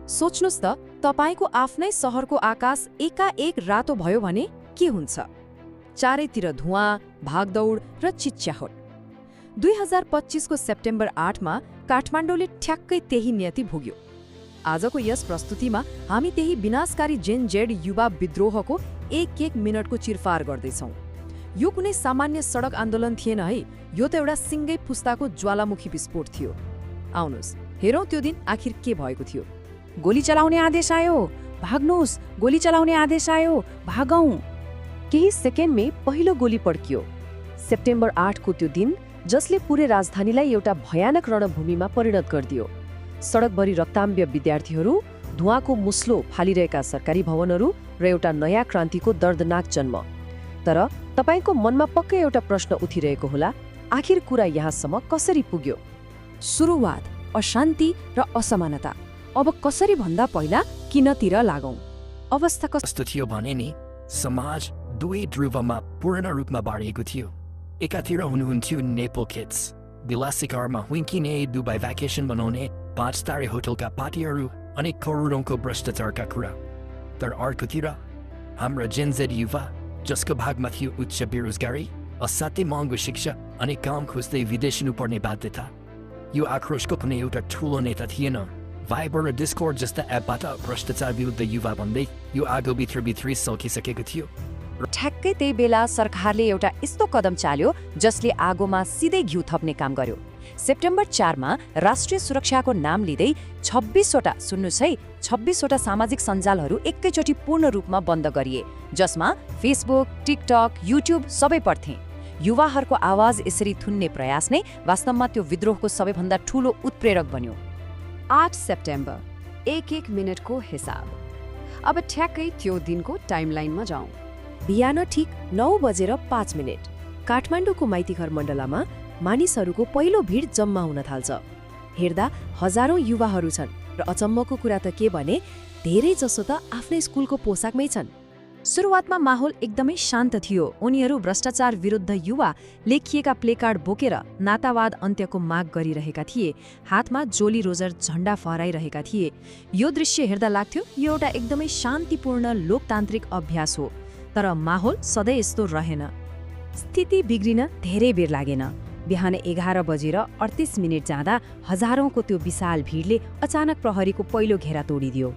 सोच्नुस् त, तपाईको आफ्नै सहरको आकाश एकाएक रातो भयो भने के हुन्छ? चारैतिर धुवाँ, भागदौड र चिच्याहोट। 2025 को सेप्टेम्बर 8 मा काठमाडौँले ठ्याक्कै त्यही नियति भोग्यो। आजको यस प्रस्तुतिमा हामी त्यही विनाशकारी जेन जेड युवा विद्रोहको एक मिनटको चिरफार गर्दैछौँ। यो कुनै सामान्य सडक आन्दोलन थिएन है, यो त एउटा सिङ्गै पुस्ताको ज्वालामुखी विस्फोट थियो। आउनुस्, हेरौँ त्यो दिन आखिर के भएको थियो। गोली चलाउने आदेश आयो, भाग्नुहोस्, गोली चलाउने आदेश आयो, भागौं। केही सेकेन्डमै पहिलो गोली पड्कियो। सेप्टेम्बर 8 को त्यो दिन जसले पुरै राजधानीलाई एउटा भयानक रणभूमिमा परिणत गरिदियो। सडकभरि रक्ताम्य विद्यार्थीहरू, धुवाँको मुस्लो फालिरहेका सरकारी भवनहरू र एउटा नयाँ क्रान्तिको दर्दनाक जन्म। तर तपाईको मनमा पक्कै एउटा प्रश्न उठिरहेको होला, आखिर कुरा यहाँसम्म कसरी पुग्यो? सुरुवात, अशान्ति र असमानता। अब कसरी भन्दा पहिला किनतिर लागौं। अवस्था कस्तो थियो भने नि, समाज दुवै ध्रुवमा पूर्ण रूपमा बाँडिएको थियो। एकातिर हुनुहुन्थ्यो नेपल किड्स, विलासी कारमा हुइकिने दुबई भ्याकेसन बनाउने 5 तारे होटलका पार्टीहरू अनि करोडौँको भ्रष्टाचारका कुरा। तर अर्कोतिर हाम्रा जेनजेड युवा, जसको भागमा थियो उच्च बेरोजगारी, असाध्यै महँगो शिक्षा अनि काम खोज्दै विदेश हिँड्नुपर्ने बाध्यता। यो आक्रोशको कुनै एउटा ठुलो नेता थिएन। भाइबर र डिस्कर्ड जस्ता एपबाट भ्रष्टाचार विरुद्ध युवा भन्दै यो आगो भित्री सल्किसकेको थियो। ठ्याक्कै त्यही बेला सरकारले एउटा यस्तो कदम चाल्यो जसले आगोमा सिधै घिउ थप्ने काम गर्यो। सेप्टेम्बर 4 मा राष्ट्रिय सुरक्षाको नाम लिँदै 26 वटा सामाजिक सञ्जालहरू एकैचोटि पूर्ण रूपमा बन्द गरिए, जसमा फेसबुक, टिकटक, युट्युब सबै पर्थे। युवाहरूको आवाज यसरी थुन्ने प्रयास नै वास्तवमा त्यो विद्रोहको सबैभन्दा ठूलो उत्प्रेरक बन्यो। 8 सेप्टेम्बर, एक मिनटको हिसाब। अब ठ्याक्कै त्यो दिनको टाइमलाइनमा जाउँ। बिहान ठिक 9:05 काठमाडौँको माइतीघर मण्डलामा मानिसहरूको पहिलो भिड जम्मा हुन थाल्छ। हेर्दा हजारौं युवाहरू छन् र अचम्मको कुरा त के भने धेरै जसो त आफ्नै स्कुलको पोसाकमै छन्। सुरुवातमा माहौल एकदमै शान्त थियो। उनीहरू भ्रष्टाचार विरुद्ध युवा लेखिएका प्लेकार्ड बोकेर नातावाद अन्त्यको माग गरिरहेका थिए। हातमा जोली रोजर झण्डा फहराइरहेका थिए। यो दृश्य हेर्दा लाग्थ्यो यो एउटा एकदमै शान्तिपूर्ण लोकतान्त्रिक अभ्यास हो। तर माहौल सधैँ यस्तो रहेन। स्थिति बिग्रिन धेरै बेर लागेन। बिहान 11:38 जाँदा हजारौंको त्यो विशाल भिडले अचानक प्रहरीको पहिलो घेरा तोडिदियो।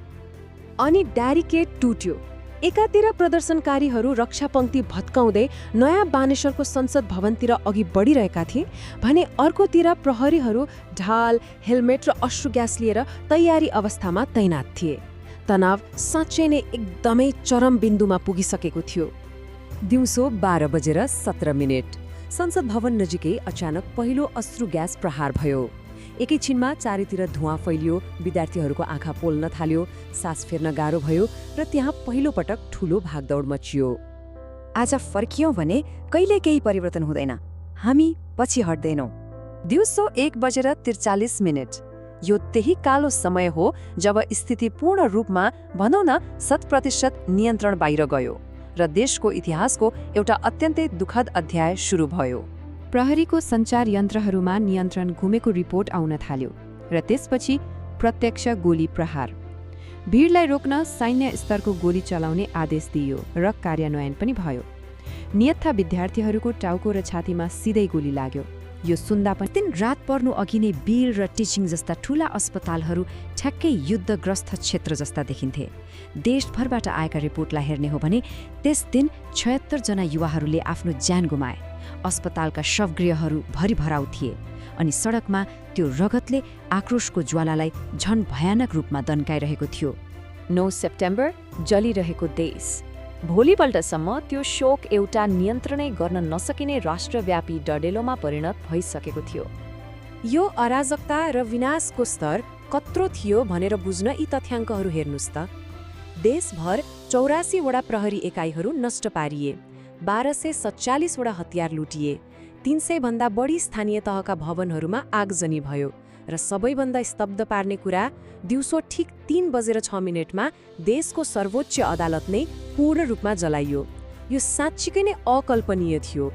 अनि ब्यारिकेड टुट्यो। एकातिर प्रदर्शनकारीहरू रक्षा पंक्ति भत्काउँदै नयाँ बानेश्वरको संसद भवनतिर अघि बढिरहेका थिए भने अर्कोतिर प्रहरीहरू ढाल, हेलमेट र अश्रु ग्यास लिएर तयारी अवस्थामा तैनात थिए। तनाव साँच्चै नै एकदमै चरम बिन्दुमा पुगिसकेको थियो। दिउँसो 12:17 संसद भवन नजिकै अचानक पहिलो अश्रु ग्यास प्रहार भयो। एकैछिनमा चारैतिर धुवाँ फैलियो, विद्यार्थीहरूको आँखा पोल्न थाल्यो, सास फेर्न गाह्रो भयो र त्यहाँ पहिलो पटक ठूलो भागदौड मचियो। आज फर्कियौँ भने कहिले केही परिवर्तन हुँदैन, हामी पछि हट्दैनौँ। दिउँसो 1:43 यो त्यही कालो समय हो जब स्थिति पूर्ण रूपमा, भनौँ न 100% नियन्त्रण बाहिर गयो र देशको इतिहासको एउटा अत्यन्तै दुःखद अध्याय सुरु भयो। प्रहरीको सञ्चार यन्त्रहरूमा नियन्त्रण गुमेको रिपोर्ट आउन थाल्यो र त्यसपछि प्रत्यक्ष गोली प्रहार। भिडलाई रोक्न सैन्य स्तरको गोली चलाउने आदेश दिइयो र कार्यान्वयन पनि भयो। नियत्था विद्यार्थीहरूको टाउको र छातीमा सिधै गोली लाग्यो। यो सुन्दा पनि दिन रात पर्नु अघि नै बीर र टिचिङ जस्ता ठूला अस्पतालहरू ठ्याक्कै युद्धग्रस्त क्षेत्र जस्ता देखिन्थे। देशभरबाट आएका रिपोर्टलाई हेर्ने हो भने त्यस दिन 76 जना युवाहरूले आफ्नो ज्यान गुमाए। अस्पतालका शवगृहहरू भरिभराउ थिए अनि सडकमा त्यो रगतले आक्रोशको ज्वालालाई झन भयानक रूपमा दन्काइरहेको थियो। 9 सेप्टेम्बर, जलिरहेको देश। भोलिपल्टसम्म त्यो शोक एउटा नियन्त्रणै गर्न नसकिने राष्ट्रव्यापी डडेलोमा परिणत भइसकेको थियो। यो अराजकता र विनाशको स्तर कत्रो थियो भनेर बुझ्न यी तथ्याङ्कहरू हेर्नुस् त। देशभर 84 वटा प्रहरी एकाइहरू नष्ट पारिए, 1247 वटा हतियार लुटिए, 300 भन्दा बढी स्थानीय तहका भवनहरूमा आगजनी भयो र सबैभन्दा स्तब्ध पार्ने कुरा, दिउँसो ठिक 3:06 देशको सर्वोच्च अदालत नै पूर्ण रूपमा जलाइयो। यो साँच्चीकै नै अकल्पनीय थियो।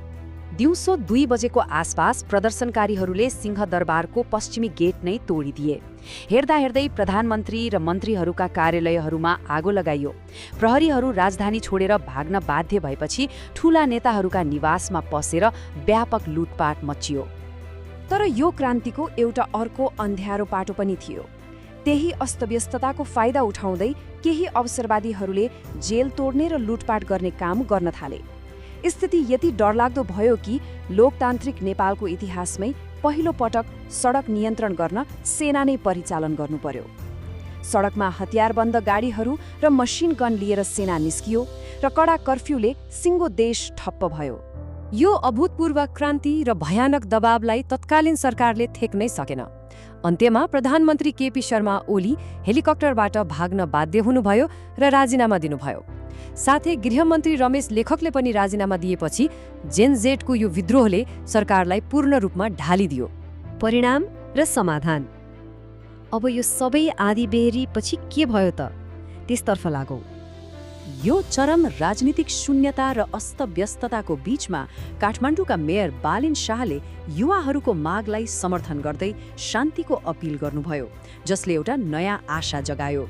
दिउँसो 2 बजेको आसपास प्रदर्शनकारीहरूले सिंहदरबारको पश्चिमी गेट नै तोडिदिए। हेर्दा हेर्दै प्रधानमन्त्री र मन्त्रीहरूका कार्यालयहरूमा आगो लगाइयो। प्रहरीहरू राजधानी छोडेर भाग्न बाध्य भएपछि ठूला नेताहरूका निवासमा पसेर व्यापक लुटपाट मच्चियो। तर यो क्रान्तिको एउटा अर्को अन्ध्यारो पाटो पनि थियो। त्यही अस्तव्यस्तताको फाइदा उठाउँदै केही अवसरवादीहरूले जेल तोड्ने र लुटपाट गर्ने काम गर्न थाले। स्थिति यति डरलाग्दो भयो कि लोकतान्त्रिक नेपालको इतिहासमै पहिलो पटक सडक नियन्त्रण गर्न सेना नै परिचालन गर्नु पर्यो। सडकमा हतियारबन्द गाडीहरू र मसिन गन लिएर सेना निस्कियो र कडा कर्फ्यूले सिङ्गो देश ठप्प भयो। यो अभूतपूर्व क्रान्ति र भयानक दबावलाई तत्कालीन सरकारले थेक्नै सकेन। अन्त्यमा प्रधानमन्त्री केपी शर्मा ओली हेलिकप्टरबाट भाग्न बाध्य हुनुभयो र राजीनामा दिनुभयो। साथै गृहमन्त्री रमेश लेखकले पनि राजीनामा दिएपछि जेनजेडको यो विद्रोहले सरकारलाई पूर्ण रूपमा ढालिदियो। परिणाम र समाधान। अब यो सबै आँधीबेहरी पछि के भयो त? त्यसतर्फ लागौँ। यो चरम राजनीतिक शून्यता र अस्तव्यस्तताको बीचमा काठमाडौँका मेयर बालिन शाहले युवाहरूको मागलाई समर्थन गर्दै शान्तिको अपिल गर्नुभयो, जसले एउटा नयाँ आशा जगायो।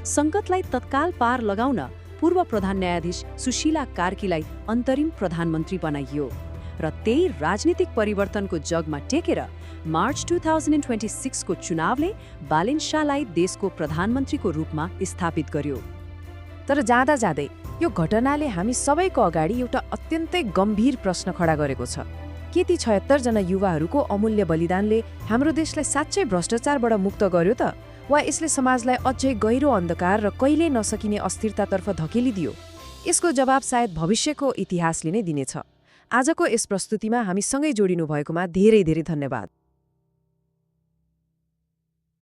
सङ्कटलाई तत्काल पार लगाउन पूर्व प्रधान न्यायाधीश सुशीला कार्कीलाई अन्तरिम प्रधानमन्त्री बनाइयो र त्यही राजनीतिक परिवर्तनको जगमा टेकेर मार्च 2026 को चुनावले बालिन शाहलाई देशको प्रधानमन्त्रीको रूपमा स्थापित गर्यो। तर जाँदा जाँदै यो घटनाले हामी सबैको अगाडि एउटा अत्यन्तै गम्भीर प्रश्न खडा गरेको छ। के ती 76 जना युवाहरूको अमूल्य बलिदानले हाम्रो देशलाई साँच्चै भ्रष्टाचारबाट मुक्त गर्यो त, वा यसले समाजलाई अझै गहिरो अन्धकार र कहिल्यै नसकिने अस्थिरतातर्फ धकेलिदियो? यसको जवाब सायद भविष्यको इतिहासले नै दिनेछ। आजको यस प्रस्तुतिमा हामीसँगै जोडिनु भएकोमा धेरै धेरै धन्यवाद।